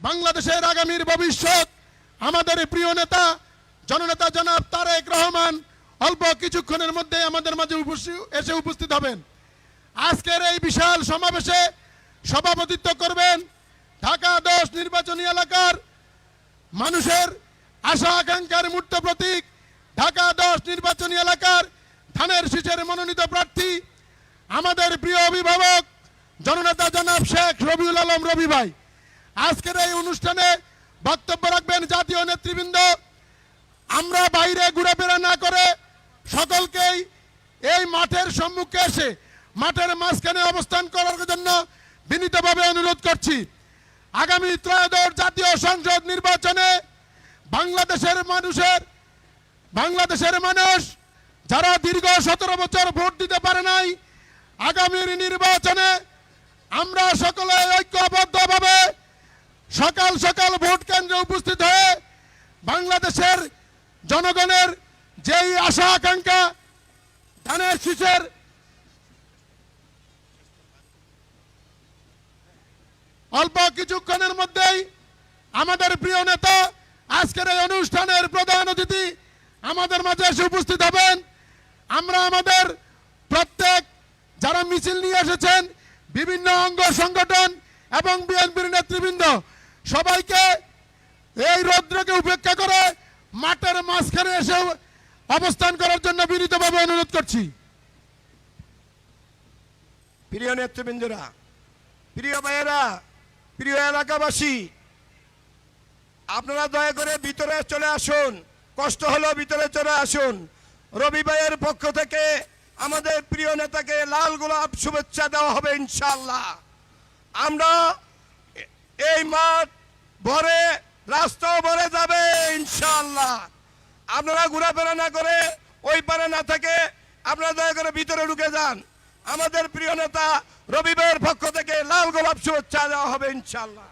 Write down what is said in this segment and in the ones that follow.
বাংলাদেশের আগামীর ভবিষ্যৎ আমাদের প্রিয় নেতা জননেতা জনাব তারেক রহমান অল্প কিছুক্ষণের মধ্যে আমাদের মাঝে এসে উপস্থিত হবেন। আজকের এই বিশাল সমাবেশে সভাপতিত্ব করবেন ঢাকা 10 নির্বাচনী এলাকার মানুষের আশা আকাঙ্ক্ষার মূর্ত প্রতীক ঢাকা 10 নির্বাচনী এলাকার ধানের শীষের মনোনীত প্রার্থী আমাদের প্রিয় অভিভাবক জননেতা জনাব শেখ রবিউল আলম রবি ভাই। আজকের এই অনুষ্ঠানে বক্তব্য রাখবেন জাতীয় নেতৃবৃন্দ। আমরা বাইরে ঘোরাফেরা না করে সকলকেই এই মাঠের সম্মুখে এসে মাঠের মাঝখানে অবস্থান করার জন্য বিনীতভাবে অনুরোধ করছি। আগামী ত্রয়োদশ জাতীয় সংসদ নির্বাচনে বাংলাদেশের মানুষ যারা দীর্ঘ 17 বছর ভোট দিতে পারে নাই, আগামীর নির্বাচনে আমরা সকলে ঐক্যবদ্ধভাবে সকাল সকাল ভোট কেন্দ্রে উপস্থিত হয়ে বাংলাদেশের জনগণের যেই আশা আকাঙ্ক্ষা ধানের শীষের অল্প কিছুক্ষণের মধ্যেই আমাদের প্রিয় নেতা আজকের এই অনুষ্ঠানের প্রধান অতিথি আমাদের মাঝে এসে উপস্থিত হবেন। আমরা আমাদের প্রত্যেক যারা মিছিল নিয়ে এসেছেন বিভিন্ন অঙ্গ সংগঠন এবং বিএনপির নেতৃবৃন্দ সবাইকে এই রৌদ্রকে উপেক্ষা করে মাঠের মাঝখানে এসে অবস্থান করার জন্য বিনীতভাবে অনুরোধ করছি। প্রিয় নেতৃবৃন্দরা, প্রিয় ভাইয়েরা, প্রিয় এলাকাবাসী, আপনারা দয়া করে ভিতরে চলে আসুন। কষ্ট হলো ভিতরে চলে আসুন। রবি ভাইয়ের পক্ষ থেকে আমাদের প্রিয় নেতাকে লাল গোলাপ শুভেচ্ছা দেওয়া হবে ইনশাআল্লাহ। আমরা এই মাঠ ভরে রাস্তাও ভরে যাবে ইনশাআল্লাহ। আপনারা ঘোরাফেরা না করে ওই পারে না থেকে আপনারা দয়া করে ভিতরে ঢুকে যান। আমাদের প্রিয় নেতা রবি ভাইয়ের পক্ষ থেকে লাল গোলাপ শুভেচ্ছা দেওয়া হবে ইনশাআল্লাহ।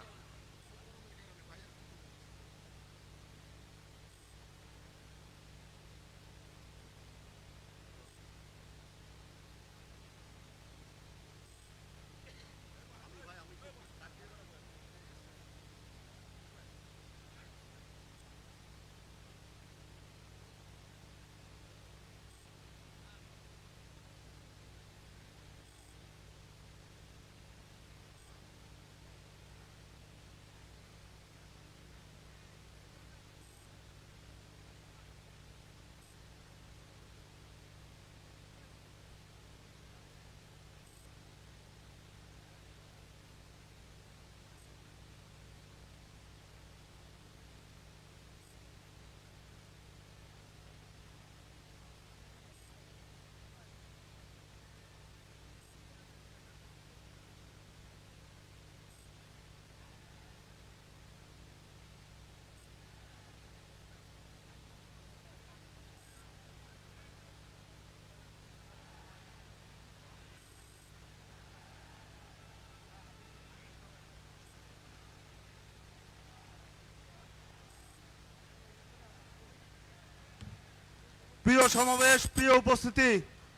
প্রিয় সমাবেশ, প্রিয় উপস্থিতি,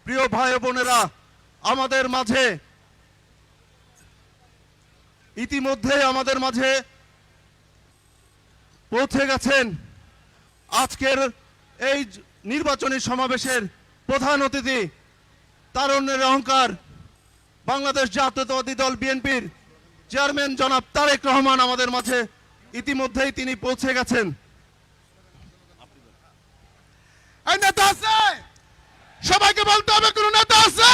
প্রিয় ভাই বোনেরা, আমাদের মাঝে ইতিমধ্যে আমাদের মাঝে পৌঁছে গেছেন আজকের এই নির্বাচনী সমাবেশের প্রধান অতিথি, তারুণ্যের অহংকার, বাংলাদেশ জাতীয়তাবাদী দল বিএনপির চেয়ারম্যান জনাব তারেক রহমান আমাদের মাঝে ইতিমধ্যেই তিনি পৌঁছে গেছেন। নেতা আছে? সবাইকে বলতে হবে কোন নেতা আছে?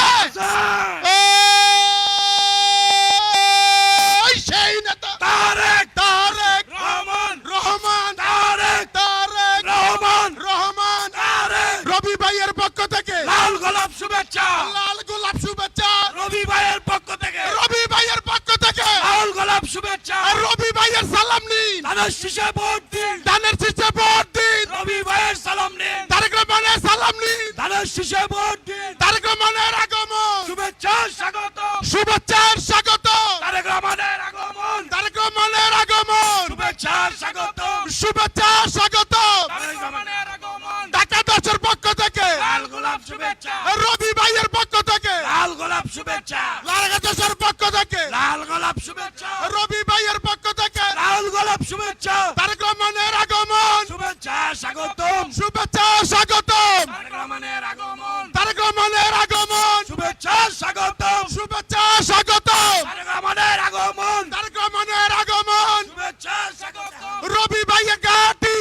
সেই নেতা তারেক তারেক রহমান রহমান তারেক তারেক রহমান রহমান তারেক রবি ভাইয়ের পক্ষ থেকে লাল গোলাপ শুভেচ্ছা। লাল গোলাপ শুভেচ্ছা রবি ভাইয়ের পক্ষ থেকে রবি ভাইয়ের পক্ষ থেকে লাল গোলাপ শুভেচ্ছা। আর রবি ভাইয়ের সালাম নিন, ধানের শীষে ভোট দিন। ধানের শীষে ভোট দিন, রবি ভাইয়ের সালাম নিন। তারেক রহমানের সালাম নিন, ধানের শীষে ভোট দিন। তারেক রহমানের আগমন, শুভেচ্ছা স্বাগত। শুভেচ্ছার স্বাগত, তারেক রহমানের আগমন। তারেক রহমানের আগমন, শুভেচ্ছা স্বাগত। শুভেচ্ছা স্বাগত। তারেক রহমানের আগমন। ঢাকা 10 পক্ষ থেকে লাল গোলাপ শুভেচ্ছা। রবি ভাইয়ের পক্ষ থেকে লাল গোলাপ শুভেচ্ছা। ঢাকা 10 পক্ষ থেকে লাল গোলাপ শুভেচ্ছা। রবি ভাইয়ের পক্ষ থেকে লাল গোলাপ গোলাপ শুভেচ্ছা তারেক রহমানের আগমন শুভেচ্ছা স্বাগতম শুভেচ্ছা স্বাগতম তারেক রহমানের আগমন তারেক রহমানের আগমন শুভেচ্ছা স্বাগতম শুভেচ্ছা স্বাগতম তারেক রহমানের আগমন তারেক রহমানের আগমন শুভেচ্ছা স্বাগতম রবি ভাইয়ের ঘাটি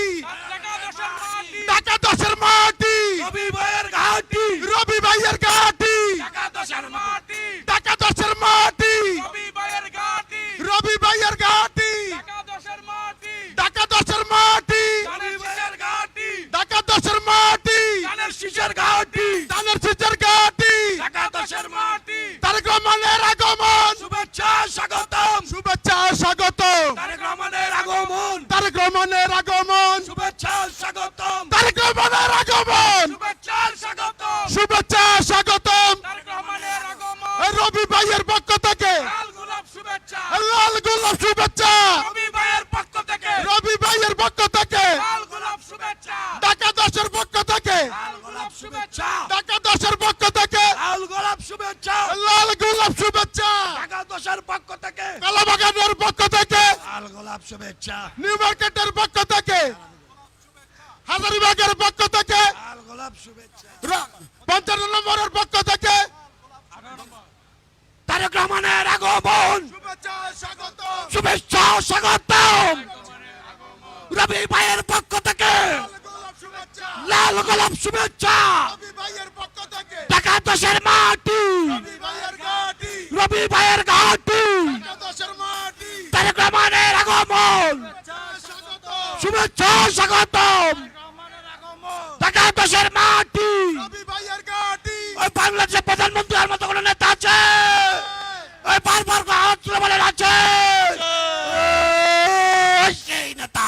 ঢাকা 10-এর মাটি রবি ভাইয়ের ঘাটি রবি ভাইয়ের ঘাটি ঢাকা 10-এর মাটি ঢাকা 10-এর মাটি রবি ভাইয়ের ঘাটি রবি ভাইয়ের ঘাটি ঢাকা 10-এর মাটি ঢাকা 10-এর মাটি রবি ভাইয়ের ঘাটি ঢাকা 10-এর মাটি ধানের শীষের ঘাটি ধানের শীষের ঘাটি ঢাকা 10-এর মাটি তারেক রহমানের আগমন শুভেচ্ছা স্বাগতম শুভেচ্ছা স্বাগতম তারেক রহমানের আগমন তারেক রহমানের আগমন শুভেচ্ছা স্বাগতম তারেক রহমানের আগমন শুভেচ্ছা স্বাগতম শুভেচ্ছা স্বাগতম তারেক রহমানের আগমন রবি ভাইয়ের পক্ষ থেকে লাল গোলাপ শুভেচ্ছা লাল গোলাপ শুভেচ্ছা রবি ভাইয়ের পক্ষ থেকে রবি ভাইয়ের পক্ষ থেকে লাল গোলাপ শুভেচ্ছা ঢাকা 10-এর পক্ষ থেকে লাল গোলাপ শুভেচ্ছা ঢাকা 10-এর পক্ষ থেকে লাল গোলাপ শুভেচ্ছা লাল গোলাপ শুভেচ্ছা ঢাকা 10-এর পক্ষ থেকে কালাবাগানের পক্ষ থেকে লাল গোলাপ শুভেচ্ছা নিউ মার্কেটের পক্ষ থেকে হাজারীবাগের পক্ষ থেকে লাল গোলাপ শুভেচ্ছা 55 নম্বরের পক্ষ থেকে তারেক রহমানের আগমন শুভেচ্ছা স্বাগত শুভেচ্ছা স্বাগতম রবি ভাইয়ের পক্ষ থেকে গোলাপ শুভেচ্ছা লাল গোলাপ শুভেচ্ছা রবি ভাইয়ের পক্ষ থেকে ঢাকা 10-এর মাটি রবি ভাইয়ের ঘাটি রবি ভাইয়ের ঘাটি ঢাকা 10-এর মাটি তারেক রহমানের আগমন শুভেচ্ছা স্বাগত শুভেচ্ছা স্বাগতম ঢাকা 10-এর মাটি রবি ভাইয়ের ঘাটি ওই বাংলাদেশের প্রধানমন্ত্রী আর মতো কোনো নেতা আছে ওই বারবার হাত তুলে বলেন আছে ওই সেই নেতা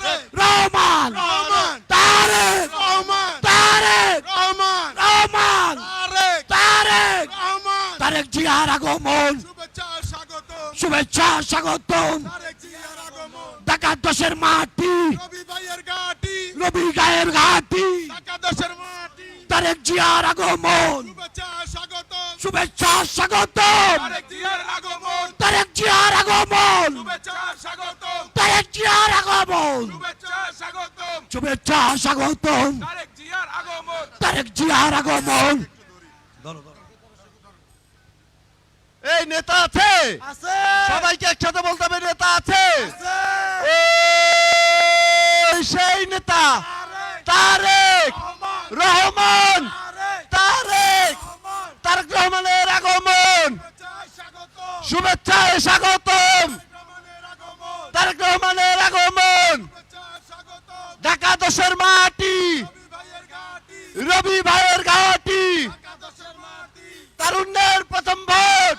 তারেক রহমান রহমান তারেক রহমান তারেক রহমান রহমান তারেক তারেক রহমান তারেক জিয়ার আগমন শুভেচ্ছা স্বাগত শুভেচ্ছা স্বাগতম তারেক জিয়ার আগমন ঢাকা 10-এর মাটি রবি ভাইয়ের ঘাটি রবি গায়ের ঘাটি ঢাকা 10-এর মাটি তারেক জিয়ার আগমন শুভেচ্ছা স্বাগত শুভেচ্ছা স্বাগতম তারেক জিয়ার আগমন তারেক জিয়ার আগমন শুভেচ্ছা স্বাগত তারেক জিয়ার আগমন শুভেচ্ছা স্বাগত শুভেচ্ছা স্বাগতম তারেক জিয়ার আগমন তারেক জিয়ার আগমন এই নেতা আছে আছে সবাইকে একসাথে বলতে হবে নেতা আছে ওই সেই নেতা তারেক রহমান তারেক তারেক রহমানের আগমন শুভেচ্ছায় স্বাগতম তারেক রহমানের আগমন ঢাকা 10-এর মাটি রবি ভাইয়ের ঘাটি তারুণ্যের প্রথম ভোট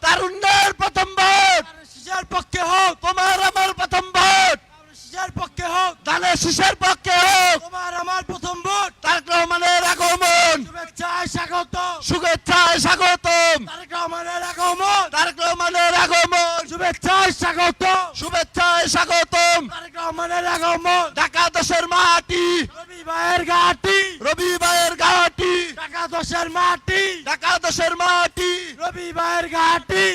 তারুণ্যের প্রথম ভোট শীষের পক্ষে হোক তোমার আমার প্রথম ভোট শীষের পক্ষে হোক ধানের শীষের পক্ষে হোক তোমার আমার প্রথম ভোট তারেক রহমানের আগমন শুভেচ্ছায় স্বাগত শুভেচ্ছায় স্বাগতম তারেক রহমানের আগমন তারেক রহমানের আগমন শুভেচ্ছায় স্বাগত শুভেচ্ছায় স্বাগতম তারেক রহমানের আগমন ঢাকা 10-এর মাটি রবি ভাইয়ের ঘাটি রবি ভাইয়ের ঘাটি ঢাকা 10-এর মাটি ঢাকা 10-এর মাটি রবি ভাইয়ের ঘাটি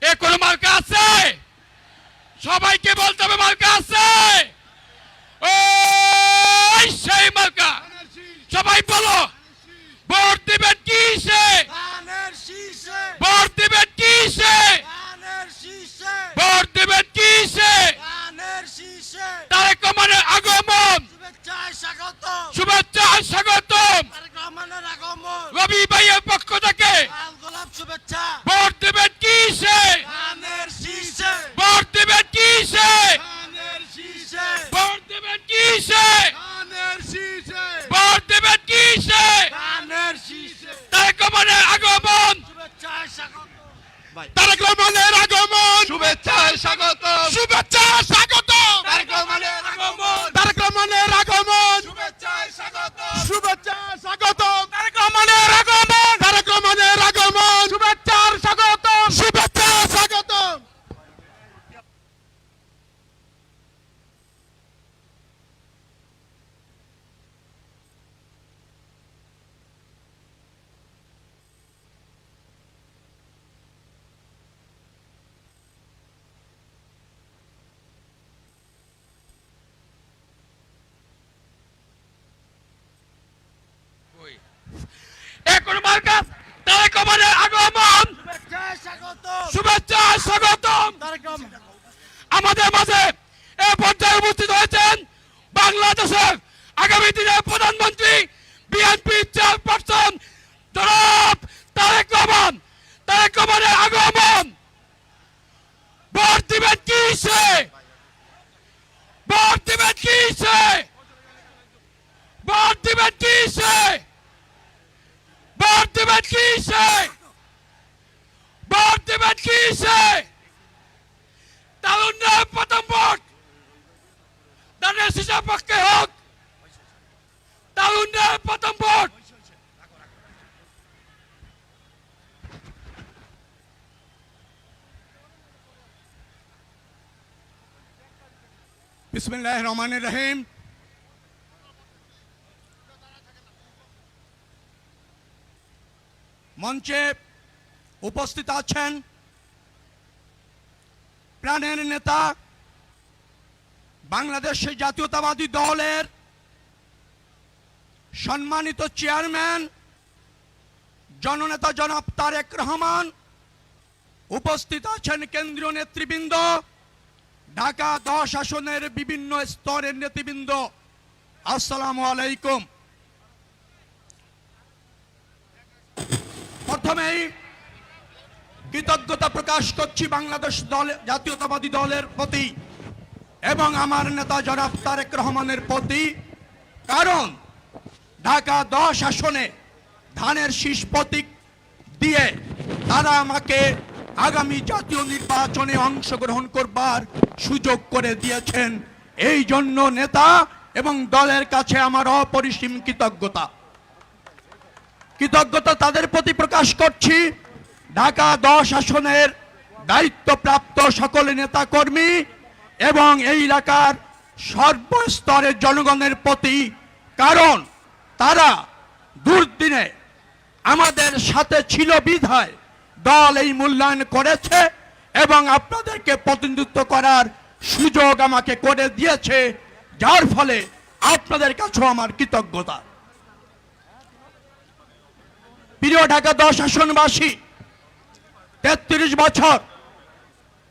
এ কোন মার্কা আছে? সবাইকে বলতে হবে মার্কা আছে। ওই সেই মার্কা, সবাই বলো ভোট দিবেন কিসে? ধানের শীষে ভোট দিবেন কিসে? ধানের শীষে ভোট দিবেন কিসে? ধানের শীষে তারেক রহমানের আগমন শুভেচ্ছায় স্বাগত শুভেচ্ছা স্বাগতম তারেক রহমানের আগমন রবি ভাইয়ের পক্ষ থেকে লাল গোলাপ শুভেচ্ছা ভোট দিবেন কিসে? ধানের শীষে ভোট দিবেন কিসে? ধানের শীষে ভোট দিবেন কিসে? ধানের শীষে ভোট দিবেন কিসে? ধানের শীষে তারেক রহমানের আগমন শুভেচ্ছায় স্বাগত তারেক রহমানের আগমন শুভেচ্ছায় স্বাগতম শুভেচ্ছা স্বাগত তারেক রহমানের আগমন তারেক রহমানের আগমন শুভেচ্ছায় স্বাগত শুভেচ্ছা স্বাগত তারেক রহমানের আগমন তারেক রহমানের আগমন শুভেচ্ছার স্বাগত শুভেচ্ছা স্বাগত শুভেচ্ছা স্বাগতম। আমাদের মাঝে এ পর্যায়ে উপস্থিত হয়েছেন বাংলাদেশের আগামী দিনের প্রধানমন্ত্রী বিএনপি চেয়ারপারসন জনাব তারেক রহমান। তারেক রহমানের আগমন। ভোট দিবেন কিসে? ভোট দিবেন কিসে? ভোট দিবেন কিসে? ভোট দিবেন কিসে? ভোট দিবেন কিসে? তারুণ্যের প্রথম ভোট ধানের শীষের পক্ষে হোক। তারুণ্যের প্রথম ভোট। বিসমিল্লাহির রহমানির রহিম। মঞ্চে উপস্থিত আছেন প্রাণের নেতা, বাংলাদেশ জাতীয়তাবাদী দলের সম্মানিত চেয়ারম্যান জননেতা জনাব তারেক রহমান। উপস্থিত আছেন কেন্দ্রীয় নেতৃবৃন্দ, ঢাকা 10 আসনের বিভিন্ন স্তরের নেতৃবৃন্দ। আসসালামু আলাইকুম। প্রথমেই কৃতজ্ঞতা প্রকাশ করছি বাংলাদেশ জাতীয়তাবাদী দলের প্রতি এবং আমার নেতা জনাব তারেক রহমানের প্রতি, কারণ ঢাকা 10 আসনে ধানের শীষ প্রতীক দিয়ে তারা আমাকে আগামী জাতীয় নির্বাচনে অংশগ্রহণ করবার সুযোগ করে দিয়েছেন। এই জন্য নেতা এবং দলের কাছে আমার অপরিসীম কৃতজ্ঞতা তাদের প্রতি প্রকাশ করছি। ঢাকা 10 আসনের দায়িত্বপ্রাপ্ত সকল নেতা কর্মী এবং এই এলাকার সর্বস্তরের জনগণের প্রতি, কারণ তারা দুর্দিনে আমাদের সাথে ছিল বিধায় দল এই মূল্যায়ন করেছে এবং আপনাদেরকে প্রতিনিধিত্ব করার সুযোগ আমাকে করে দিয়েছে, যার ফলে আপনাদের কাছেও আমার কৃতজ্ঞতা। প্রিয় ঢাকা 10 আসনবাসী, 33 বছর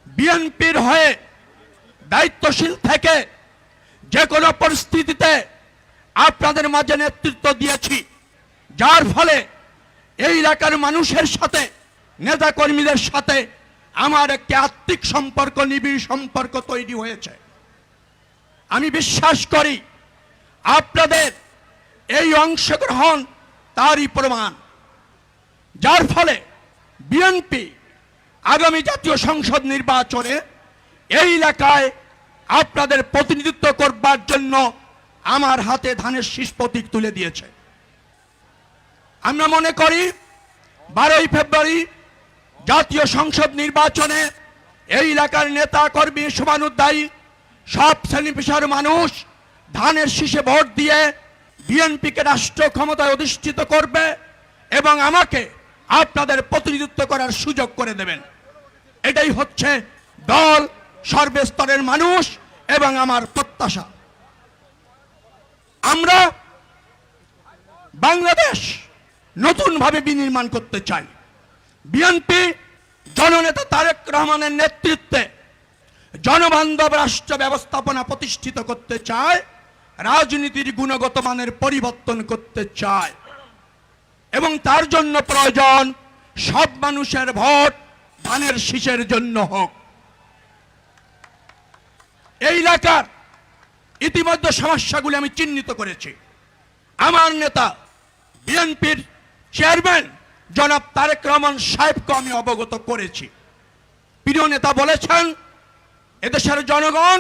বিএনপির হয়ে দায়িত্বশীল থেকে যে কোনো পরিস্থিতিতে আপনাদের মাঝে নেতৃত্ব দিয়েছি, যার ফলে এই এলাকার মানুষের সাথে, নেতা কর্মীদের সাথে আমার একটি আত্মিক সম্পর্ক, নিবিড় সম্পর্ক তৈরি হয়েছে। আমি বিশ্বাস করি আপনাদের এই অংশগ্রহণ তারই প্রমাণ, যার ফলে বিএনপি আগামী জাতীয় সংসদ নির্বাচনে এই এলাকায় আপনাদের প্রতিনিধিত্ব করবার জন্য আমার হাতে ধানের শীষ প্রতীক তুলে দিয়েছে। আমরা মনে করি 12ই ফেব্রুয়ারি জাতীয় সংসদ নির্বাচনে এই এলাকার নেতা কর্মী, শুভানুধ্যায়ী সব শ্রেণী পেশার মানুষ ধানের শীষে ভোট দিয়ে বিএনপিকে রাষ্ট্র ক্ষমতায় অধিষ্ঠিত করবে এবং আমাকে আপনাদের প্রতিনিধিত্ব করার সুযোগ করে দেবেন। এটাই হচ্ছে দল, সর্বস্তরের মানুষ এবং আমার প্রত্যাশা। আমরা বাংলাদেশ নতুনভাবে বিনির্মাণ করতে চাই। বিএনপি জননেতা তারেক রহমানের নেতৃত্বে জনবান্ধব রাষ্ট্র ব্যবস্থাপনা প্রতিষ্ঠিত করতে চায়, রাজনীতির গুণগত মানের পরিবর্তন করতে চায় এবং তার জন্য প্রয়োজন সব মানুষের ভোট ধানের শীষের জন্য হোক। এই এলাকার ইতিমধ্যে সমস্যাগুলি আমি চিহ্নিত করেছি। আমার নেতা বিএনপির চেয়ারম্যান জনাব তারেক রহমান সাহেবকে আমি অবগত করেছি। প্রিয় নেতা বলেছেন, এদেশের জনগণ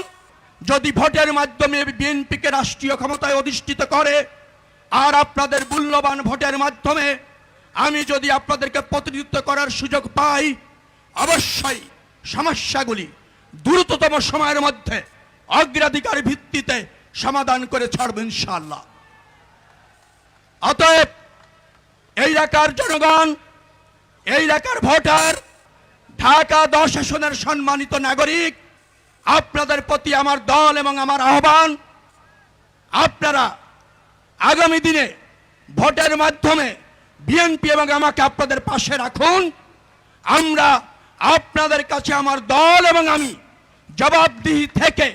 যদি ভোটের মাধ্যমে বিএনপিকে রাষ্ট্রীয় ক্ষমতায় অধিষ্ঠিত করে আর আপনাদের মূল্যবান ভোটের মাধ্যমে আমি যদি আপনাদেরকে প্রতিনিধিত্ব করার সুযোগ পাই, অবশ্যই সমস্যাগুলি দ্রুততম সময়ের মধ্যে অগ্রাধিকার ভিত্তিতে সমাধান করে ছাড়ব ইনশাআল্লাহ। অতএব এই এলাকার জনগণ, এই এলাকার ভোটার, ঢাকা 10 আসনের সম্মানিত নাগরিক, আপনাদের প্রতি আমার দল এবং আমার আহ্বান, আপনারা আগামী দিনে ভোটের মাধ্যমে বিএনপি এবং আমাকে আপনাদের পাশে রাখুন। আমরা আপনাদের কাছে আমার দল এবং আমি জবাবদিহি থেকে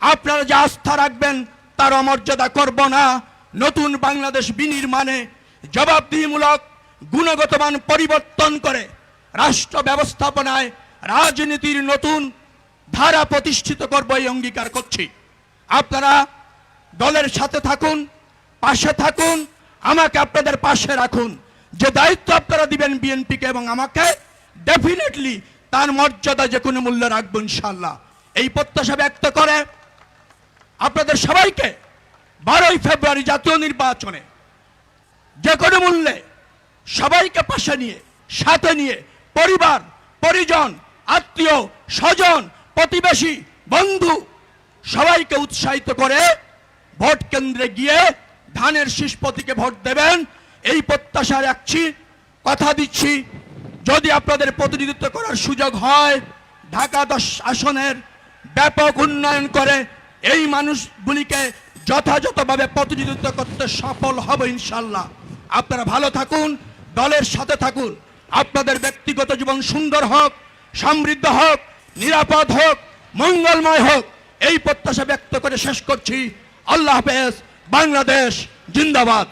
আপনারা যে আস্থা রাখবেন তার অমর্যাদা করব না। নতুন বাংলাদেশ বিনির্মাণে জবাবদিহিমূলক গুণগত মান পরিবর্তন করে রাষ্ট্র ব্যবস্থাপনায় রাজনীতির নতুন ধারা প্রতিষ্ঠিত করব এই অঙ্গীকার করছি। আপনারা দলের সাথে থাকুন, পাশে থাকুন, আমাকে আপনাদের পাশে রাখুন। যে দায়িত্ব আপনারা দিবেন বিএনপিকে এবং আমাকে, ডেফিনেটলি তার মর্যাদা যে কোনো মূল্যে রাখবো ইনশাল্লাহ। এই প্রত্যাশা ব্যক্ত করে আপনাদের সবাইকে 12ই ফেব্রুয়ারি জাতীয় নির্বাচনে যে কোনো মূল্যে সবাইকে পাশে নিয়ে, সাথে নিয়ে, পরিবার পরিজন, আত্মীয় স্বজন, প্রতিবেশী, বন্ধু সবাইকে উৎসাহিত করে ভোট কেন্দ্রে গিয়ে ধানের শীষ প্রতীকে ভোট দেবেন এই প্রত্যাশা রাখছি। কথা দিচ্ছি, যদি আপনাদের প্রতিনিধিত্ব করার সুযোগ হয়, ঢাকা 10 আসনের ব্যাপক উন্নয়ন করে এই মানুষগুলিকে যথাযথভাবে প্রতিনিধিত্ব করতে সফল হবে ইনশাল্লাহ। আপনারা ভালো থাকুন, দলের সাথে থাকুন, আপনাদের ব্যক্তিগত জীবন সুন্দর হোক, সমৃদ্ধ হোক, নিরাপদ হোক, মঙ্গলময় হোক, এই প্রত্যাশা ব্যক্ত করে শেষ করছি। আল্লাহ হাফেজ। বাংলাদেশ জিন্দাবাদ।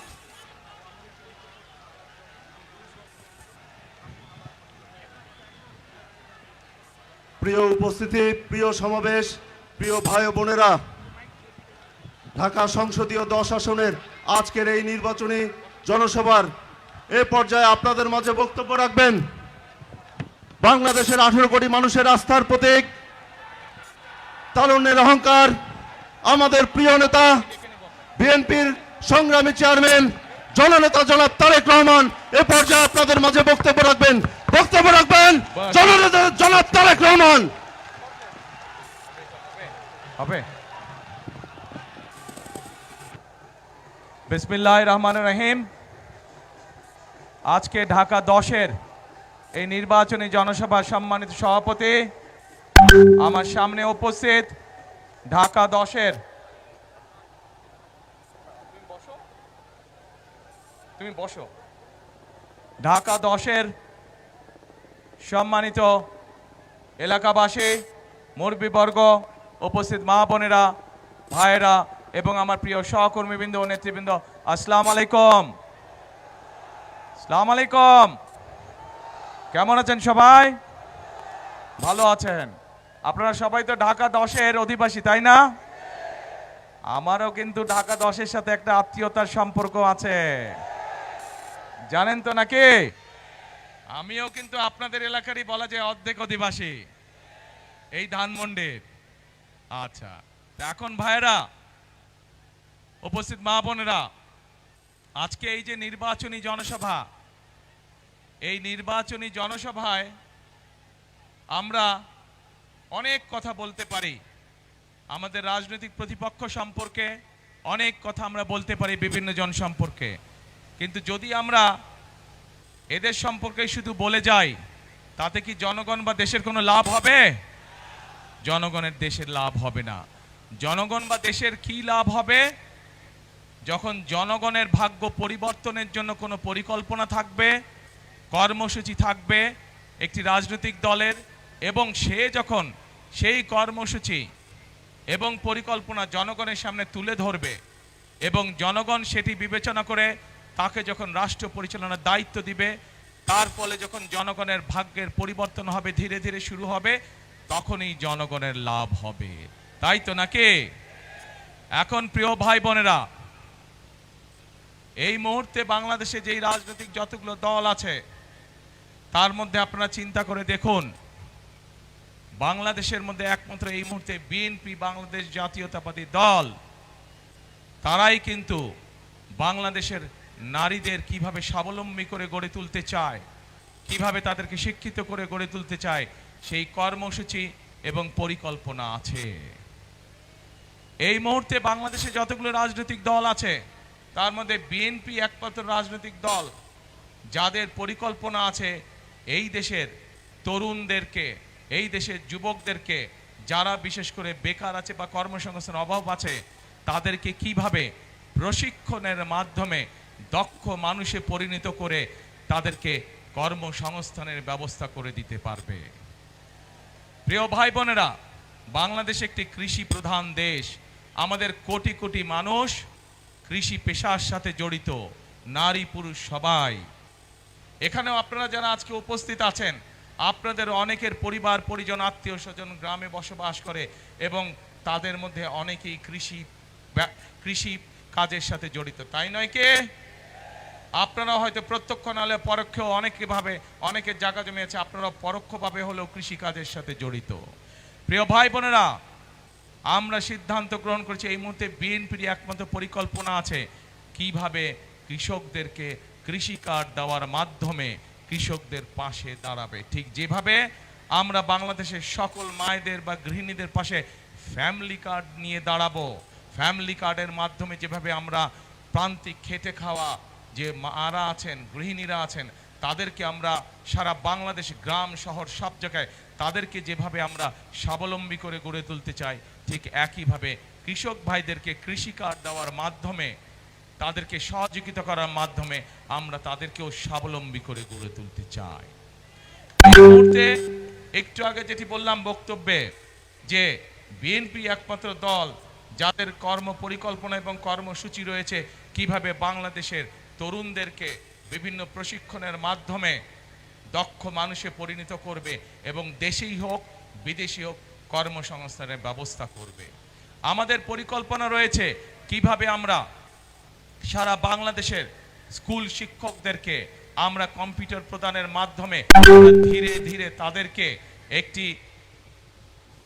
প্রিয় উপস্থিতি, প্রিয় সমাবেশ, প্রিয় ভাই ও বোনেরা, ঢাকা সংসদীয় 10 আসনের আজকের এই নির্বাচনী জনসভার এ পর্যায়ে আপনাদের মাঝে বক্তব্য রাখবেন বাংলাদেশের 18 কোটি মানুষের আস্থার প্রতীক, তারুণ্যের অহংকার, আমাদের প্রিয় নেতা বিএনপির সংগ্রামী চেয়ারম্যান জননেতা জনাব তারেক রহমান এ পর্যায়ে আপনাদের মাঝে বক্তব্য রাখবেন জননেতা জনাব তারেক রহমান। হবে বিসমিল্লাহির রহমানির রহিম। আজকে ঢাকা 10-এর এই নির্বাচনী জনসভার সম্মানিত সভাপতি, আমার সামনে উপস্থিত ঢাকা 10-এর, তুমি বসো, ঢাকা 10-এর সম্মানিত এলাকাবাসী, মুরব্বীবর্গ, উপস্থিত মা বোনেরা, ভাইয়েরা এবং আমার প্রিয় সহকর্মীবৃন্দ ও নেতৃবৃন্দ, আসসালামু আলাইকুম। আসসালামু আলাইকুম। কেমন আছেন সবাই? ভালো আছেন? আপনারা সবাই তো ঢাকা 10-এর অধিবাসী, তাই না? আমারও কিন্তু ঢাকা 10-এর সাথে একটা আত্মীয়তার সম্পর্ক আছে, জানেন তো নাকি? আমিও কিন্তু আপনাদের এলাকারই বলা যায় অর্ধেক অধিবাসী, এই ধানমন্ডির। আচ্ছা, এখন ভাইয়েরা, উপস্থিত মা বোনেরা, আজকে এই যে নির্বাচনী জনসভা, এই নির্বাচনী জনসভায় আমরা অনেক কথা বলতে পারি, আমাদের রাজনৈতিক প্রতিপক্ষ সম্পর্কে অনেক কথা আমরা বলতে পারি, বিভিন্ন জন সম্পর্কে, কিন্তু যদি আমরা এদের সম্পর্কে শুধু বলে যাই, তাতে কি জনগণ বা দেশের কোনো লাভ হবে? জনগণের দেশের লাভ হবে না। জনগণ বা দেশের কি লাভ হবে? যখন জনগণের ভাগ্য পরিবর্তনের জন্য কোনো পরিকল্পনা থাকবে, কর্মসূচি থাকবে একটি রাজনৈতিক দলের, এবং সে যখন সেই কর্মসূচি এবং পরিকল্পনা জনগণের সামনে তুলে ধরবে এবং জনগণ সেটি বিবেচনা করে তাকে যখন রাষ্ট্র পরিচালনার দায়িত্ব দিবে, তার ফলে যখন জনগণের ভাগ্যের পরিবর্তন হবে, ধীরে ধীরে শুরু হবে, তখনই জনগণের লাভ হবে, তাই তো নাকি? এখন প্রিয় ভাই বোনেরা, এই মুহূর্তে বাংলাদেশে যেই রাজনৈতিক যতগুলো দল আছে, তার মধ্যে আপনারা চিন্তা করে দেখুন, বাংলাদেশের মধ্যে একমাত্র এই মুহূর্তে বিএনপি, বাংলাদেশ জাতীয়তাবাদী দল, তারাই কিন্তু বাংলাদেশের নারীদের কিভাবে স্বাবলম্বী করে গড়ে তুলতে চায়, কিভাবে তাদেরকে শিক্ষিত করে গড়ে তুলতে চায়, সেই কর্মসূচি এবং পরিকল্পনা আছে। এই মুহূর্তে বাংলাদেশে যতগুলো রাজনৈতিক দল আছে, তার মধ্যে বিএনপি একমাত্র রাজনৈতিক দল যাদের পরিকল্পনা আছে এই দেশের তরুণদেরকে, এই দেশের যুবকদেরকে, যারা বিশেষ করে বেকার আছে বা কর্মসংস্থানের অভাব আছে, তাদেরকে কিভাবে প্রশিক্ষণের মাধ্যমে দক্ষ মানুষে পরিণত করে তাদেরকে কর্মসংস্থানের ব্যবস্থা করে দিতে পারবে। প্রিয় ভাই বোনেরা, বাংলাদেশ একটি কৃষি প্রধান দেশ। আমাদের কোটি কোটি মানুষ কৃষি পেশার সাথে জড়িত, নারী পুরুষ সবাই। এখানেও আপনারা যারা আজকে উপস্থিত আছেন, আপনাদের অনেকের পরিবার পরিজন আত্মীয় স্বজন গ্রামে বসবাস করে এবং তাদের মধ্যে অনেকেই কৃষি কাজের সাথে জড়িত, তাই নয় কে? আপনারা হয়তো প্রত্যক্ষ নাহলে পরোক্ষেও অনেকের জায়গা জমি আছে, আপনারা পরোক্ষভাবে হলেও কৃষি কাজের সাথে জড়িত। প্রিয় ভাই বোনেরা, আমরা সিদ্ধান্ত গ্রহণ করেছি এই মুহূর্তে বিএনপির একমাত্র পরিকল্পনা আছে কিভাবে কৃষকদেরকে কৃষি কার্ড দেওয়ার মাধ্যমে কৃষকদের পাশে দাঁড়াবে। ঠিক যেভাবে আমরা বাংলাদেশের সকল মায়েদের বা গৃহিণীদের পাশে ফ্যামিলি কার্ড নিয়ে দাঁড়াবো, ফ্যামিলি কার্ডের মাধ্যমে যেভাবে আমরা প্রান্তিক খেটে খাওয়া যে মারা আছেন, গৃহিণীরা আছেন, তাদেরকে আমরা সারা বাংলাদেশ গ্রাম শহর সব জায়গায় তাদেরকে যেভাবে আমরা স্বাবলম্বী করে গড়ে তুলতে চাই, ঠিক একইভাবে কৃষক ভাইদেরকে কৃষি কার্ড দেওয়ার মাধ্যমে, তাদেরকে সহযোগিতা করার মাধ্যমে আমরা তাদেরকেও স্বাবলম্বী করে গড়ে তুলতে চাই। এই মুহূর্তে একটু আগে যেটি বললাম বক্তব্যে, যে বিএনপি একমাত্র দল যাদের কর্ম পরিকল্পনা এবং কর্মসূচি রয়েছে কিভাবে বাংলাদেশের তরুণদেরকে বিভিন্ন প্রশিক্ষণের মাধ্যমে দক্ষ মানুষে পরিণত করবে এবং দেশেই হোক বিদেশি হোক কর্মসংস্থানের ব্যবস্থা করবে। আমাদের পরিকল্পনা রয়েছে কিভাবে আমরা সারা বাংলাদেশের স্কুল শিক্ষকদেরকে আমরা কম্পিউটার প্রদানের মাধ্যমে ধীরে ধীরে তাদেরকে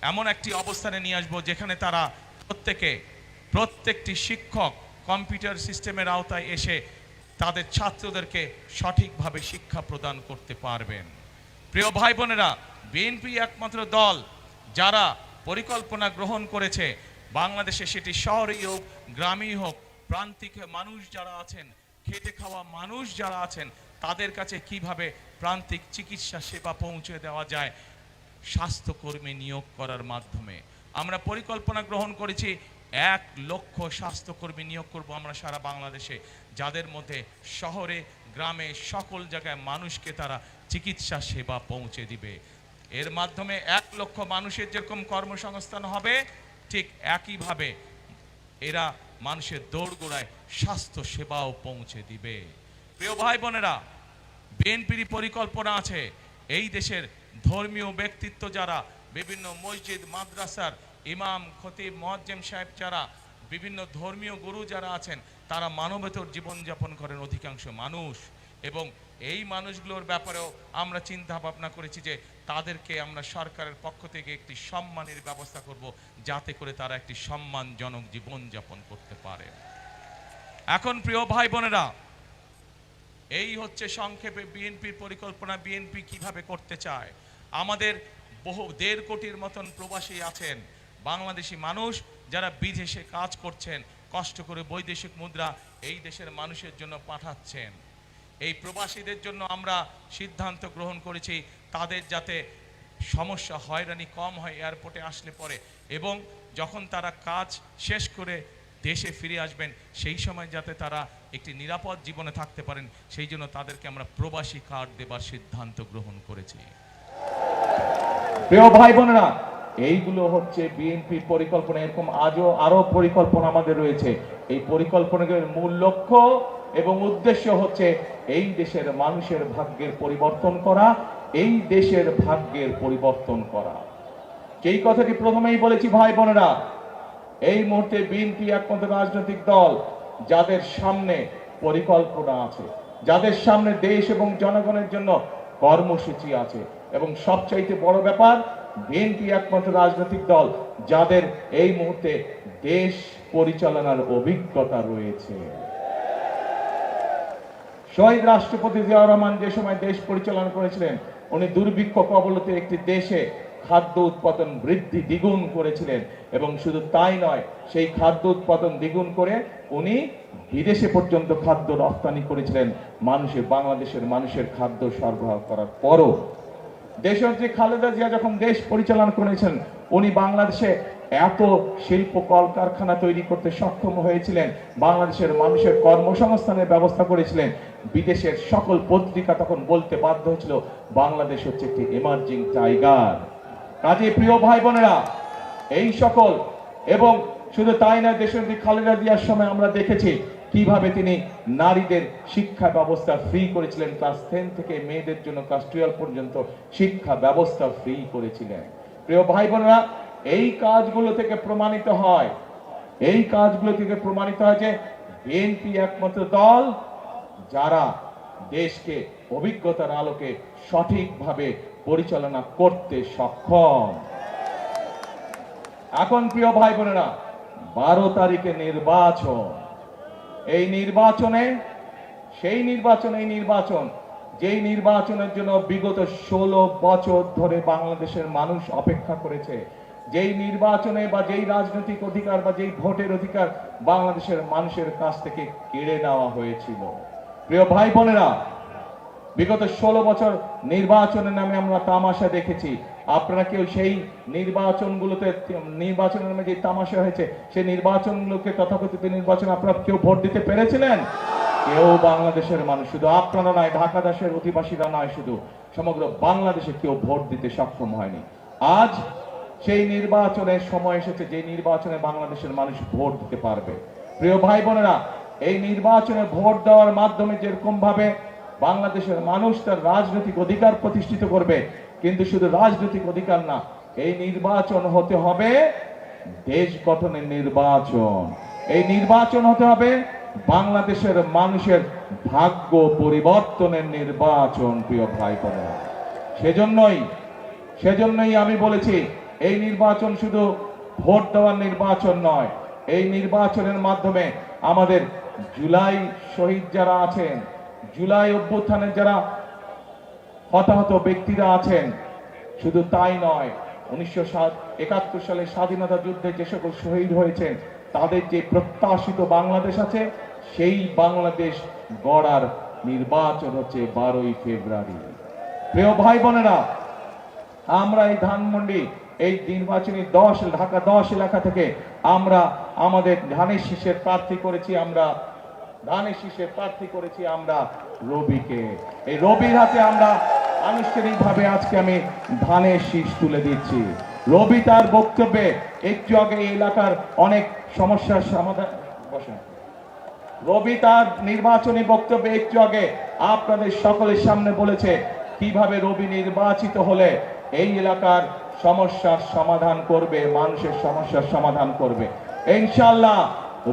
এমন একটি অবস্থানে নিয়ে আসবো যেখানে তারা প্রত্যেকটি শিক্ষক কম্পিউটার সিস্টেমের আওতায় এসে তাদের ছাত্রদেরকে সঠিকভাবে শিক্ষা প্রদান করতে পারবেন। প্রিয় ভাই বোনেরা, বিএনপি একমাত্র দল যারা পরিকল্পনা গ্রহণ করেছে বাংলাদেশে, সেটি শহরেই হোক গ্রামেই হোক, প্রান্তিক মানুষ যারা আছেন, খেটে খাওয়া মানুষ যারা আছেন, তাদের কাছে কিভাবে প্রান্তিক চিকিৎসা সেবা পৌঁছে দেওয়া যায় স্বাস্থ্যকর্মী নিয়োগ করার মাধ্যমে। আমরা পরিকল্পনা গ্রহণ করেছি 1 লক্ষ স্বাস্থ্যকর্মী নিয়োগ করব আমরা সারা বাংলাদেশে, যাদের মধ্যে শহরে গ্রামে সকল জায়গায় মানুষকে তারা চিকিৎসা সেবা পৌঁছে দিবে। এর মাধ্যমে 1 লক্ষ মানুষের যেরকম কর্মসংস্থান হবে, ঠিক একইভাবে এরা মানুষের দোরগোড়ায় স্বাস্থ্য সেবাও পৌঁছে দিবে। প্রিয় ভাই বোনেরা, বিএনপির পরিকল্পনা আছে এই দেশের ধর্মীয় ব্যক্তিত্ব যারা, বিভিন্ন মসজিদ মাদ্রাসার ইমাম খতিব মুয়াজ্জিম সাহেব যারা, বিভিন্ন ধর্মীয় গুরু যারা আছেন, তারা মানবেতর জীবনযাপন করেন অধিকাংশ মানুষ, এবং এই মানুষগুলোর ব্যাপারেও আমরা চিন্তা ভাবনা করেছি যে তাদেরকে আমরা সরকারের পক্ষ থেকে একটি সম্মানের ব্যবস্থা করব, যাতে করে তারা একটি সম্মানজনক জীবনযাপন করতে পারে। এখন প্রিয় ভাই বোনেরা, এই হচ্ছে সংক্ষেপে বিএনপির পরিকল্পনা, বিএনপি কিভাবে করতে চায়। আমাদের বহু 1.5 কোটির মতন প্রবাসী আছেন, বাংলাদেশি মানুষ যারা বিদেশে কাজ করছেন, কষ্ট করে বৈদেশিক মুদ্রা এই দেশের মানুষের জন্য পাঠাচ্ছেন। এই প্রবাসীদের জন্য আমরা সিদ্ধান্ত গ্রহণ করেছি তাদের যাতে সমস্যা হয়রানি কম হয় এয়ারপোর্টে আসলে পরে, এবং যখন তারা কাজ শেষ করে দেশে ফিরে আসবেন সেই সময় যাতে তারা একটি নিরাপদ জীবনে থাকতে পারেন, সেই জন্য তাদেরকে আমরা প্রবাসী কার্ড দেবার সিদ্ধান্ত গ্রহণ করেছি। প্রিয় ভাই বোনেরা, এইগুলো হচ্ছে বিএনপির পরিকল্পনা। এরকম আরো পরিকল্পনা আমাদের রয়েছে। এই পরিকল্পনার মূল লক্ষ্য এবং উদ্দেশ্য হচ্ছে এই দেশের মানুষের ভাগ্যের পরিবর্তন করা, এই দেশের ভাগ্যের পরিবর্তন করা। যেই কথাটি প্রথমেই বলেছি ভাই বোনেরা, এই মুহূর্তে বিএনপি একমাত্র রাজনৈতিক দল যাদের সামনে পরিকল্পনা আছে, যাদের সামনে দেশ এবং জনগণের জন্য কর্মসূচি আছে, এবং সবচাইতে বড় ব্যাপার, বিএনপি একমাত্র রাজনৈতিক দল যাদের এই মুহূর্তে দেশ পরিচালনার অভিজ্ঞতা রয়েছে। শহীদ রাষ্ট্রপতি জিয়াউর রহমান যে সময় দেশ পরিচালনা করেছিলেন, উনি দুর্ভিক্ষ কবলিত একটি দেশে খাদ্য উৎপাদন বৃদ্ধি দ্বিগুণ করেছিলেন, এবং শুধু তাই নয়, সেই খাদ্য উৎপাদন দ্বিগুণ করে উনি বিদেশে পর্যন্ত খাদ্য রপ্তানি করেছিলেন বাংলাদেশের মানুষের খাদ্য সরবরাহ করার পরও। দেশনেত্রী খালেদা জিয়া যখন দেশ পরিচালনা করেছেন, উনি বাংলাদেশে এত শিল্প কলকারখানা তৈরি করতে সক্ষম হয়েছিলেন, বাংলাদেশের মানুষের কর্মসংস্থানের ব্যবস্থা করেছিলেন। বিদেশের সকল পত্রিকা তখন বলতে বাধ্য হয়েছিল বাংলাদেশ হচ্ছে একটি এমার্জিং টাইগার, কাজে প্রিয় ভাই বোনেরা, এই সকল এবং শুধু তাই না, দেশনেত্রী খালেদা জিয়ার সময় আমরা দেখেছি কিভাবে তিনি নারীদের শিক্ষা ব্যবস্থা ফ্রি করেছিলেন। ক্লাস 10 থেকে মেয়েদের জন্য ক্লাস 12 পর্যন্ত শিক্ষা ব্যবস্থা ফ্রি করেছিলেন। প্রিয় ভাই বোনেরা, এই কাজগুলো থেকে প্রমাণিত হয় যে বিএনপি একমাত্র দল যারা দেশকে অভিজ্ঞতার আলোকে সঠিকভাবে পরিচালনা করতে সক্ষম। এখন প্রিয় ভাই বোনেরা, 12 তারিখে নির্বাচন। এই নির্বাচন যেই নির্বাচনের জন্য বিগত 16 বছর ধরে বাংলাদেশের মানুষ অপেক্ষা করেছে, যেই নির্বাচনে বা যেই রাজনৈতিক অধিকার বা যেই ভোটের অধিকার বাংলাদেশের মানুষের কাছ থেকে কেড়ে নেওয়া হয়েছিল। প্রিয় ভাই বোনেরা, বিগত 16 বছর নির্বাচনের নামে আমরা তামাশা দেখেছি। আপনারা কেউ সেই নির্বাচনের নামে যে তামাশা হয়েছে সেই নির্বাচনগুলোকে, তথাকথিত নির্বাচন, আপনারা কেউ ভোট দিতে পেরেছিলেন? কেউ বাংলাদেশের মানুষ, শুধু আপনারা নয়, ঢাকা দেশের অধিবাসীরা নয়, শুধু সমগ্র বাংলাদেশে কেউ ভোট দিতে সক্ষম হয়নি। আজ সেই নির্বাচনের সময় এসেছে যে নির্বাচনে বাংলাদেশের মানুষ ভোট দিতে পারবে। প্রিয় ভাই বোনেরা, এই নির্বাচনে ভোট দেওয়ার মাধ্যমে যেরকম ভাবে বাংলাদেশের মানুষ তার রাজনৈতিক অধিকার প্রতিষ্ঠিত করবে, কিন্তু শুধু রাজনৈতিক অধিকার না, এই নির্বাচন হতে হবে দেশ গঠনের নির্বাচন। এই নির্বাচন হতে হবে বাংলাদেশের মানুষের ভাগ্য পরিবর্তনের নির্বাচন। প্রিয় ভাই বোনেরা, সেজন্যই আমি বলেছি এই নির্বাচন শুধু ভোট দেওয়ার নির্বাচন নয়। এই নির্বাচনের মাধ্যমে আমাদের জুলাই শহীদ যারা আছেন, জুলাই অভ্যুত্থানের যারা হতাহত ব্যক্তিরা আছেন, শুধু তাই নয়, 1971 সালে স্বাধীনতা যুদ্ধে যে সকল শহীদ হয়েছেন, তাদের যে প্রত্যাশিত বাংলাদেশ আছে, সেই বাংলাদেশ গড়ার নির্বাচন হচ্ছে 12ই ফেব্রুয়ারি। প্রিয় ভাই বোনেরা, আমরা এই ধানমন্ডি এই নির্বাচনী ঢাকা 10 এলাকা থেকে আমরা আমাদের ধানের শীষের প্রার্থী করেছি আমরা রবিকে। এই রবির হাতে আমরা আনুষ্ঠানিকভাবে আজকে আমি ধানের শীষ তুলে দিচ্ছি। রবি তার বক্তব্যে একটু আগে এই এলাকার অনেক সমস্যার সমাধান, রবি তার নির্বাচনী বক্তব্যে একটু আগে আপনাদের সকলের সামনে বলেছে কিভাবে রবি নির্বাচিত হলে এই এলাকার সমস্যার সমাধান করবে, মানুষের সমস্যার সমাধান করবে। ইনশাআল্লাহ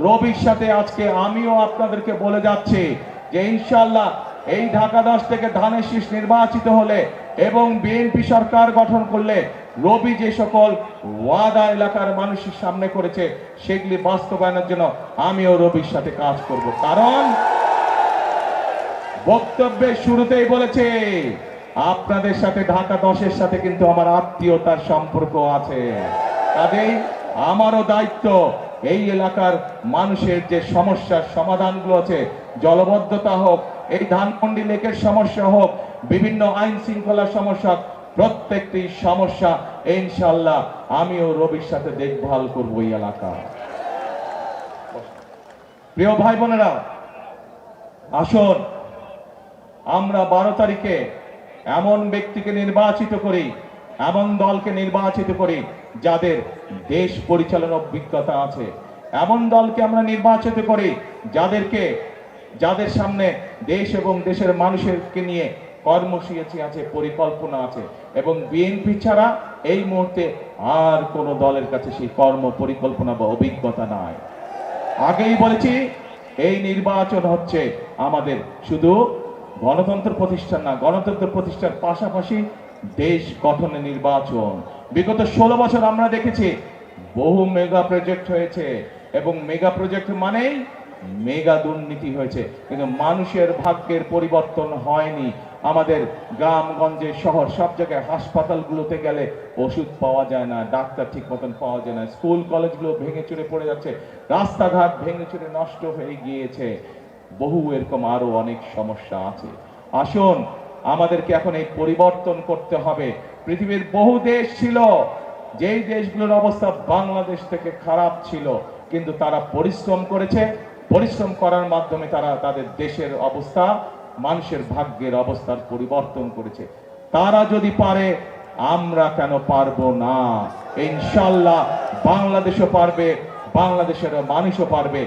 রবির সাথে আজকে আমিও আপনাদেরকে বলে যাচ্ছি যে ইনশাআল্লাহ এই ঢাকা 10 থেকে ধানের শীষ নির্বাচিত হলে এবং বিএনপি সরকার গঠন করলে রবি যে সকল ওয়াদা এলাকার মানুষের সামনে করেছে সেগুলি বাস্তবায়নের জন্য আমিও রবির সাথে কাজ করব। কারণ বক্তব্যের শুরুতেই বলেছে আপনাদের সাথে ঢাকা 10-এর সাথে কিন্তু আমার আত্মীয়তার সম্পর্ক আছে। কাজেই আমারও দায়িত্ব এই এলাকার মানুষের যে সমস্যার সমাধানগুলো আছে, জলবদ্ধতা হোক, এই ধানমন্ডি লেকের সমস্যা হোক, বিভিন্ন আইন শৃঙ্খলার সমস্যা, প্রত্যেকটি সমস্যা ইনশাআল্লাহ আমিও রবির সাথে দেখভাল করব এই এলাকা। প্রিয় ভাই বোনেরা, আসুন আমরা 12 তারিখে এমন ব্যক্তিকে নির্বাচিত করি, এমন দলকে নির্বাচিত করি যাদের দেশ পরিচালনার অভিজ্ঞতা আছে, এমন দলকে আমরা নির্বাচিত করি যাদের সামনে দেশ এবং দেশের মানুষকে নিয়ে কর্মসূচি আছে, পরিকল্পনা আছে, এবং বিএনপি ছাড়া এই মুহূর্তে আর কোন দলের কাছে সেই কর্ম পরিকল্পনা বা অভিজ্ঞতা নাই। আগেই বলেছি এই নির্বাচন হচ্ছে আমাদের শুধু গণতন্ত্র প্রতিষ্ঠান না, গণতন্ত্র প্রতিষ্ঠার পাশাপাশি দেশ গঠনের নির্বাচন। বিগত 16 বছর আমরা দেখেছি বহু মেগা প্রজেক্ট হয়েছে এবং মেগা প্রজেক্ট মানেই মেগা দুর্নীতি হয়েছে, কিন্তু মানুষের ভাগ্যের পরিবর্তন হয়নি। আমাদের গ্রামগঞ্জে শহর সব জায়গায় হাসপাতালগুলোতে গেলে ওষুধ পাওয়া যায় না, ডাক্তার ঠিক মতন পাওয়া যায় না, স্কুল কলেজগুলো ভেঙে চুরে পড়ে যাচ্ছে, রাস্তাঘাট ভেঙে চুরে নষ্ট হয়ে গিয়েছে, বহু এরকম আরো অনেক সমস্যা আছে। আসুন আমাদেরকে এখন এই পরিবর্তন করতে হবে। পৃথিবীর বহু দেশ ছিল যেই দেশগুলোর অবস্থা বাংলাদেশ থেকে খারাপ ছিল, কিন্তু তারা পরিশ্রম করেছে, পরিশ্রম করার মাধ্যমে তারা তাদের দেশের অবস্থা, মানুষের ভাগ্যের অবস্থার পরিবর্তন করেছে। তারা যদি পারে আমরা কেন পারবো না? ইনশাল্লাহ বাংলাদেশও পারবে, বাংলাদেশের মানুষও পারবে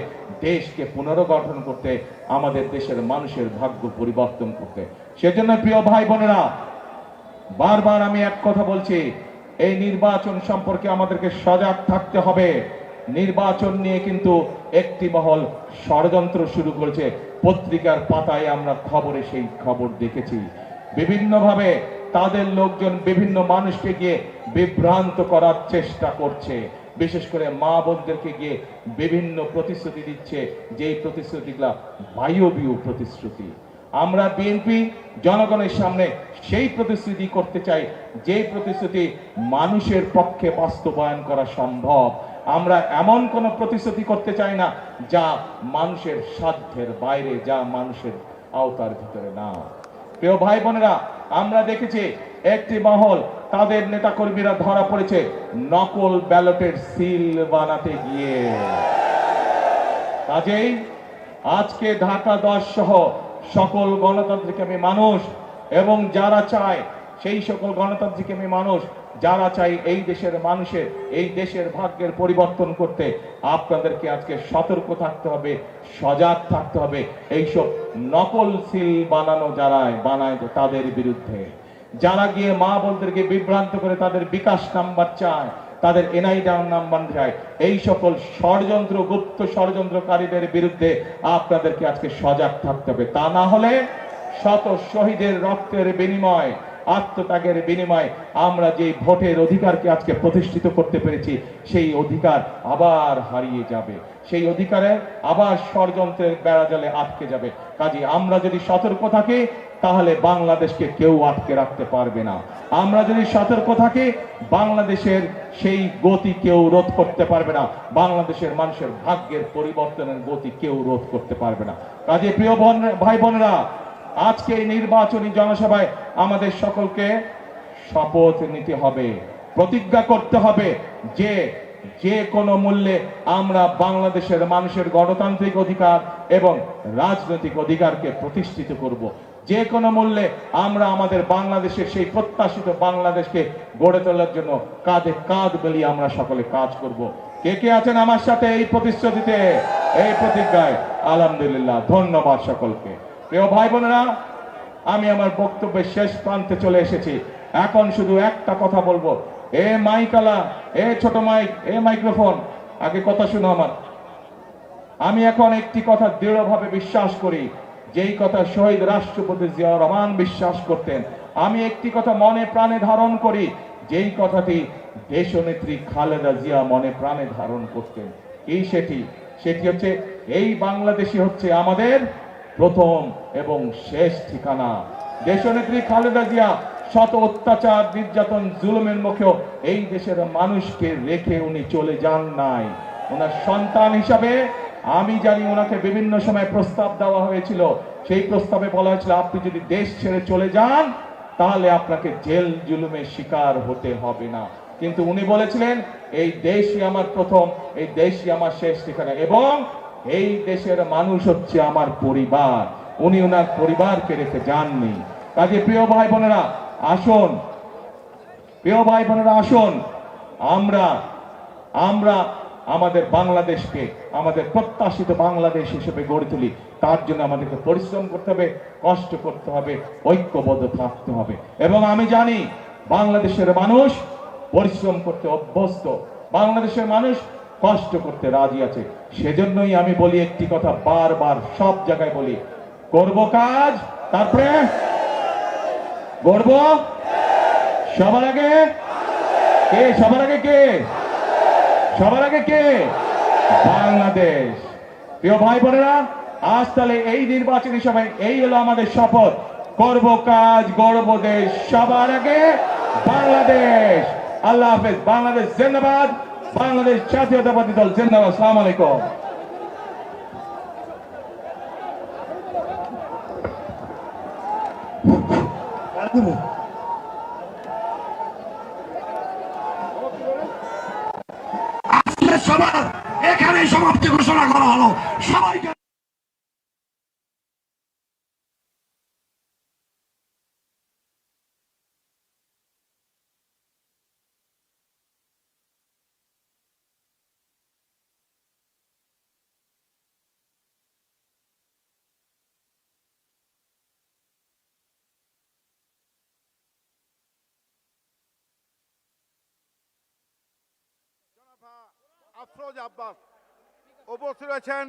দেশকে পুনর্গঠন করতে, আমাদের দেশের মানুষের ভাগ্য পরিবর্তন করতে। সেজন্য প্রিয় ভাই বোনেরা, বারবার আমি এক কথা বলছি, এই নির্বাচন সম্পর্কে আমাদেরকে সজাগ থাকতে হবে। নির্বাচন নিয়ে কিন্তু একটি মহল ষড়যন্ত্র শুরু করেছে। পত্রিকার পাতায় আমরা খবরে সেই খবর দেখেছি। বিভিন্নভাবে তাদের লোকজন বিভিন্ন মানুষকে গিয়ে বিভ্রান্ত করার চেষ্টা করছে, বিশেষ করে মা বোনদেরকে গিয়ে বিভিন্ন প্রতিশ্রুতি দিচ্ছে, যেই প্রতিশ্রুতিগুলা বায়বীয় প্রতিশ্রুতি। আমরা বিএনপি জনগণের সামনে সেই প্রতিশ্রুতি করতে চাই যে প্রতিশ্রুতি মানুষের পক্ষে বাস্তবায়ন করা সম্ভব। আমরা এমন কোন প্রতিশ্রুতি করতে চাই না যা মানুষের সাধ্যের বাইরে, যা মানুষের আওতার ভিতরে না। প্রিয় ভাই বোনেরা, আমরা দেখেছি একটি মহল, তাদের নেতাকর্মীরা ধরা পড়েছে নকল ব্যালটের সিল বানাতে গিয়ে। কাজেই আজকে ঢাকা 10 সহ সকল গণতান্ত্রিক মানুষ এবং যারা চায়, সেই সকল গণতান্ত্রিক মানুষ যারা চাই এই দেশের মানুষের, এই দেশের ভাগ্যের পরিবর্তন করতে, আপনাদেরকে আজকে সতর্ক থাকতে হবে, সজাগ থাকতে হবে এইসব নকল সিল বানায় তাদের বিরুদ্ধে। যারা গিয়ে মা বোনদেরকে বিভ্রান্ত করে তাদের বিকাশ নাম্বার চায়, তাদের এনআই নাম্বার চায়, এই সকল ষড়যন্ত্র, গুপ্ত ষড়যন্ত্রকারীদের বিরুদ্ধে আপনাদেরকে আজকে সজাগ থাকতে হবে। তা না হলে শত শহীদের রক্তের বিনিময়, আত্মত্যাগের বিনিময়ে আমরা যে ভোটের অধিকারকে আজকে প্রতিষ্ঠিত করতে পেরেছি, সেই অধিকার আবার হারিয়ে যাবে, সেই অধিকারে আবার ষড়যন্ত্রের বেড়াজালে আটকে যাবে। কাজে আমরা যদি সতর্ক থাকি তাহলে বাংলাদেশকে কেউ আটকে রাখতে পারবে না। আমরা যদি সতর্ক থাকি বাংলাদেশের সেই গতি কেউ রোধ করতে পারবে না, বাংলাদেশের মানুষের ভাগ্যের পরিবর্তনের গতি কেউ রোধ করতে পারবে না। কাজে প্রিয় ভাই বোনেরা, আজকে এই নির্বাচনী জনসভায় আমাদের সকলকে শপথ নিতে হবে, প্রতিজ্ঞা করতে হবে যে যে কোনো মূল্যে আমরা বাংলাদেশের মানুষের গণতান্ত্রিক অধিকার এবং রাজনৈতিক অধিকারকে প্রতিষ্ঠিত করব। যে কোনো মূল্যে আমরা আমাদের বাংলাদেশের সেই প্রত্যাশিত বাংলাদেশকে গড়ে তোলার জন্য কাঁধে কাঁধ মিলিয়ে আমরা সকলে কাজ করব। কে কে আছেন আমার সাথে এই প্রতিশ্রুতিতে, এই প্রতিজ্ঞায়? আলহামদুলিল্লাহ, ধন্যবাদ সকলকে। প্রিয় ভাই বোনেরা, আমি আমার বক্তব্যের শেষ প্রান্তে চলে এসেছি। এখন শুধু একটা কথা বলবো, এ মাইকালা, এ ছোট মাইক, এ মাইক্রোফোন, আগে কথা শুনো আমার। আমি এখন একটি কথা দৃঢ়ভাবে বিশ্বাস করি, যেই কথা শহীদ রাষ্ট্রপতি জিয়াউর রহমান বিশ্বাস করতেন। আমি একটি কথা মনে প্রাণে ধারণ করি, যেই কথাটি দেশনেত্রী খালেদা জিয়া মনে প্রাণে ধারণ করতেন। কি সেটি? সেটি হচ্ছে এই বাংলাদেশই হচ্ছে আমাদের প্রথম এবং শেষ ঠিকানা। দেশনেত্রী খালেদা জিয়া শত অত্যাচার, নির্যাতন, জুলুমের মুখেও এই দেশের মানুষকে রেখে উনি চলে যান নাই। ওনার সন্তান হিসাবে আমি জানি ওনাকে বিভিন্ন সময় প্রস্তাব দেওয়া হয়েছিল। সেই প্রস্তাবে বলা হয়েছিল আপনি যদি দেশ ছেড়ে চলে যান তাহলে আপনাকে জেল জুলুমের শিকার হতে হবে না, কিন্তু উনি বলেছিলেন এই দেশই আমার প্রথম, এই দেশই আমার শেষ ঠিকানা এবং এই দেশের মানুষ হচ্ছে আমার পরিবার। উনি ওনার পরিবারকে রেখে যাননি। কাজে প্রিয় ভাই বোনেরা আসুন, প্রিয় ভাই বোনেরা আসুন, আমরা আমাদের বাংলাদেশকে আমাদের প্রত্যাশিত বাংলাদেশ হিসেবে গড়ে তুলি। তার জন্য আমাদেরকে পরিশ্রম করতে হবে, কষ্ট করতে হবে, ঐক্যবদ্ধ থাকতে হবে। এবং আমি জানি বাংলাদেশের মানুষ পরিশ্রম করতে অভ্যস্ত, বাংলাদেশের মানুষ কষ্ট করতে রাজি আছে। সেজন্যই আমি বলি একটি কথা, বারবার সব জায়গায় বলি, করব কাজ, তারপরে গড়ব সবার আগে কে? সবার আগে কে? সবার আগে কে? বাংলাদেশ। প্রিয় ভাই বোনেরা, আজ তাহলে এই নির্বাচনী সভায় এই হলো আমাদের শপথ, করব কাজ, গড়ব দেশ, সবার আগে বাংলাদেশ। আল্লাহ হাফেজ। বাংলাদেশ জিন্দাবাদ, বাংলাদেশ জাতীয়তাবাদী দল জিন্দাবাদ। আসসালামু আলাইকুম। সভা এখানেই সমাপ্তি ঘোষণা করা হলো। সবাইকে আফরোজ আব্বাস, উপস্থিত রয়েছেন